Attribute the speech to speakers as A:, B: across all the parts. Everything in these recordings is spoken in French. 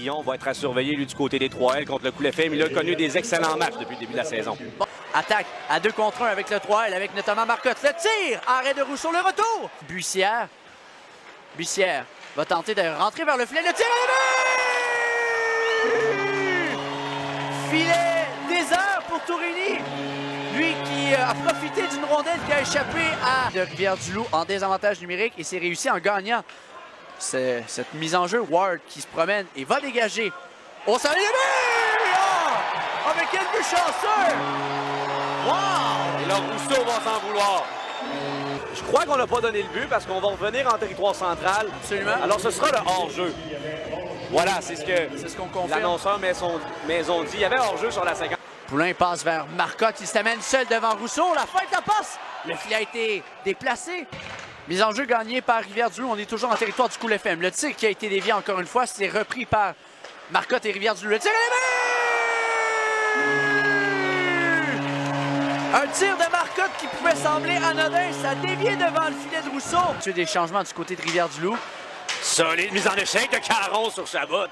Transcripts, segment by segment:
A: Quirion va être à surveiller, lui, du côté des 3L contre le Cool FM. Il a connu des excellents matchs depuis le début de la saison.
B: Bon, attaque à 2 contre 1 avec le 3L, avec notamment Marcotte. Le tir! Arrêt de Rousseau, le retour! Bussière va tenter de rentrer vers le filet. Le tir à la but! Filet désert pour Tourigny. Lui qui a profité d'une rondelle qui a échappé à de Rivière-du-Loup en désavantage numérique et s'est réussi en gagnant cette mise en jeu. Ward qui se promène et va dégager. Au salut de but! Oh, mais quel but chanceux! Wow!
A: Et là, Rousseau va s'en vouloir. Je crois qu'on n'a pas donné le but parce qu'on va revenir en territoire central.
B: Absolument.
A: Alors, ce sera le hors-jeu. Voilà, c'est ce
B: qu'on confirme.
A: L'annonceur Maison dit. Il y avait hors-jeu sur la 50.
B: Poulain passe vers Marcotte, il s'amène seul devant Rousseau. La fin de la passe! Le filet a été déplacé. Mise en jeu gagnée par Rivière-du-Loup. On est toujours en territoire du Cool FM. Le tir qui a été dévié encore une fois, c'est repris par Marcotte et Rivière-du-Loup. Le tir est un tir de Marcotte qui pouvait sembler anodin. Ça a dévié devant le filet de Rousseau. Tu as des changements du côté de Rivière-du-Loup.
A: Solide mise en échec de Caron sur Chabot.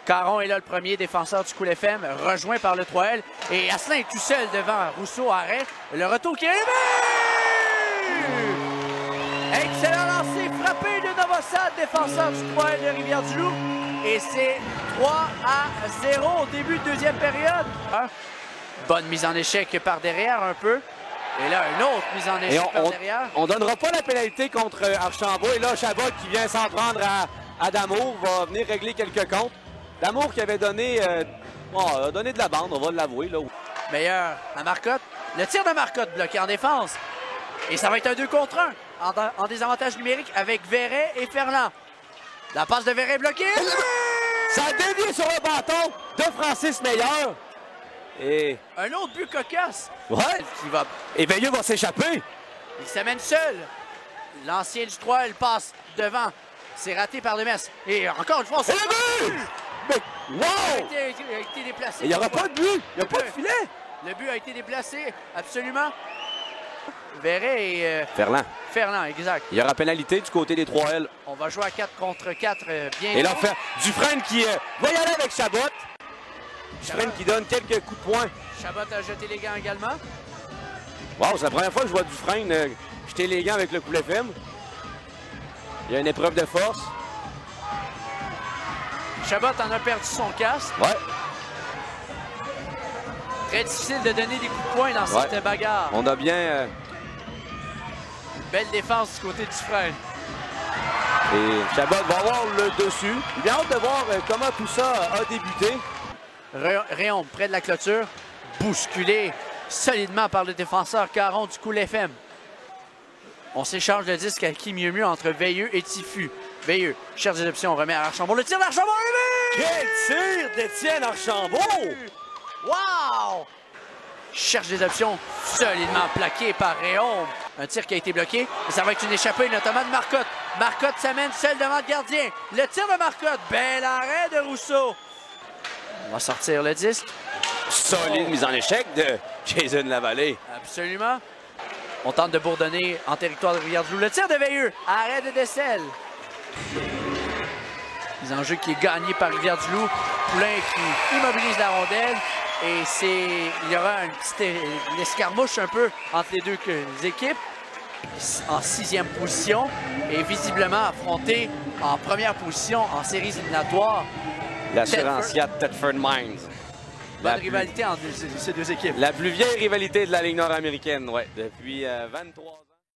B: Caron est là, le premier défenseur du Cool FM, rejoint par le 3L. Et Asselin est tout seul devant Rousseau, arrêt. Le retour qui est excellent lancé, frappé de Novosad, défenseur du 3L de Rivière-du-Loup. Et c'est 3-0 au début de deuxième période. Bonne mise en échec par derrière un peu. Et là, une autre mise en échec par derrière.
A: On ne donnera pas la pénalité contre Archambault. Et là, Chabot qui vient s'en prendre à Damour va venir régler quelques comptes. Damour qui avait donné, donné de la bande, on va l'avouer.
B: Meilleur à Marcotte. Le tir de Marcotte bloqué en défense. Et ça va être un 2 contre 1 en désavantage numérique avec Verret et Ferland. La passe de Verret bloquée.
A: Ça a dévié sur le bâton de Francis Meilleur. Et
B: un autre but cocasse.
A: Ouais.
B: Qui va...
A: Et Veilleux va s'échapper.
B: Il s'amène seul. L'ancien du 3, elle passe devant. C'est raté par Demers. Et encore une fois, c'est
A: le but! Mais, wow!
B: Il a été déplacé.
A: Il n'y aura pas de but. Il n'y a pas de filet.
B: Le but a été déplacé, absolument. Verret et... Ferland, exact.
A: Il y aura pénalité du côté des 3L.
B: On va jouer à 4 contre 4 bien.
A: Et là, Dufresne qui va y aller avec Chabot. Dufresne qui donne quelques coups de poing.
B: Chabot a jeté les gants également.
A: Wow, c'est la première fois que je vois Dufresne jeter les gants avec le Cool FM. Il y a une épreuve de force.
B: Chabot en a perdu son casque.
A: Ouais.
B: Très difficile de donner des coups de poing dans cette bagarre.
A: On a bien...
B: Belle défense du côté du Dufresne.
A: Et Chabot va avoir le dessus. Il a hâte de voir comment tout ça a débuté.
B: Réon près de la clôture. Bousculé solidement par le défenseur Caron du Cool FM. On s'échange le disque à qui mieux entre Veilleux et Tiffu. Veilleux cherche des options, on remet à Archambault. Le tir d'Archambault, le but!
A: Quel tir d'Étienne Archambault!
B: Wow! Cherche des options, solidement plaqué par Réon. Un tir qui a été bloqué. Et ça va être une échappée, notamment de Marcotte. Marcotte s'amène seul devant le gardien. Le tir de Marcotte. Bel arrêt de Rousseau. On va sortir le disque.
A: Solide mise en échec de Jason Lavallée.
B: Absolument. On tente de bourdonner en territoire de Rivière-du-Loup. Le tir de Veilleux. Arrêt de Dessel. Mise en jeu qui est gagné par Rivière-du-Loup. Poulain qui immobilise la rondelle. Et il y aura une escarmouche un peu entre les deux équipes. En 6e position. Et visiblement affronté en première position en séries éliminatoires.
A: L'assuranciat Thetford Mines.
B: Bonne rivalité entre ces deux équipes.
A: La plus vieille rivalité de la Ligue nord-américaine, ouais, depuis 23 ans.